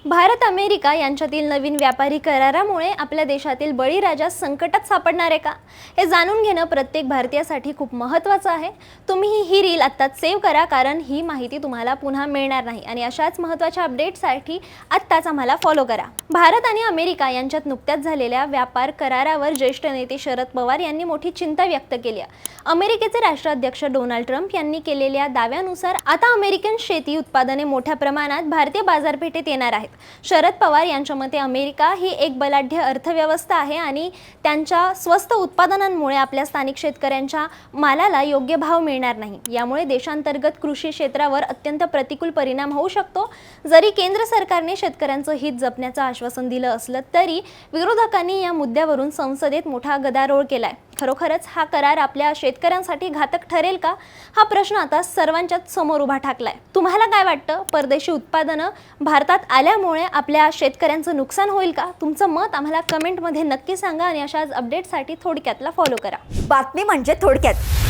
Bharat America यांच्यातील नवीन व्यापारी करारामुळे आपल्या देशातील बळीराजा संकटात सापडणार आहे का? हे जाणून घेणं प्रत्येक भारतीयासाठी खूप महत्त्वाचं आहे. तुम्ही ही रील आत्ताच सेव्ह करा, कारण ही माहिती तुम्हाला पुन्हा मिळणार नाही आणि अशाच महत्त्वाच्या अपडेट्ससाठी आत्ताच आम्हाला फॉलो करा. भारत आणि अमेरिका यांच्यात नुकत्याच झालेल्या व्यापार करारावर ज्येष्ठ नेते शरद पवार यांनी मोठी चिंता व्यक्त केली आहे. अमेरिकेचे राष्ट्राध्यक्ष डोनाल्ड ट्रम्प यांनी केलेल्या दाव्यानुसार आता अमेरिकन शेती उत्पादने मोठ्या प्रमाणात भारतीय बाजारपेठेत येणार आहेत. शरद पवार यांच्या मते अमेरिका ही एक बलाढ्य अर्थव्यवस्था आहे आणि त्यांच्या स्वस्त उत्पादनांमुळे आपल्या स्थानिक शेतकऱ्यांच्या मालाला योग्य भाव मिळणार नाही. यामुळे देशांतर्गत कृषी क्षेत्रावर अत्यंत प्रतिकूल परिणाम होऊ शकतो. जरी केंद्र सरकारने शेतकऱ्यांचं हित जपण्याचं आश्वासन दिलं असलं तरी विरोधकांनी या मुद्द्यावरून संसदेत मोठा गदारोळ केलाय. खरोखरच हा करार आपल्या शेतकऱ्यांसाठी घातक ठरेल का? हा प्रश्न आता सर्वांच्याच समोर उभा ठाकलाय. तुम्हाला काय वाटतं? परदेशी उत्पादनं भारतात आल्यामुळे आपल्या शेतकऱ्यांचं नुकसान होईल का? तुमचं मत आम्हाला कमेंटमध्ये नक्की सांगा आणि अशाच अपडेटसाठी थोडक्यातला फॉलो करा. बातमी म्हणजे थोडक्यात.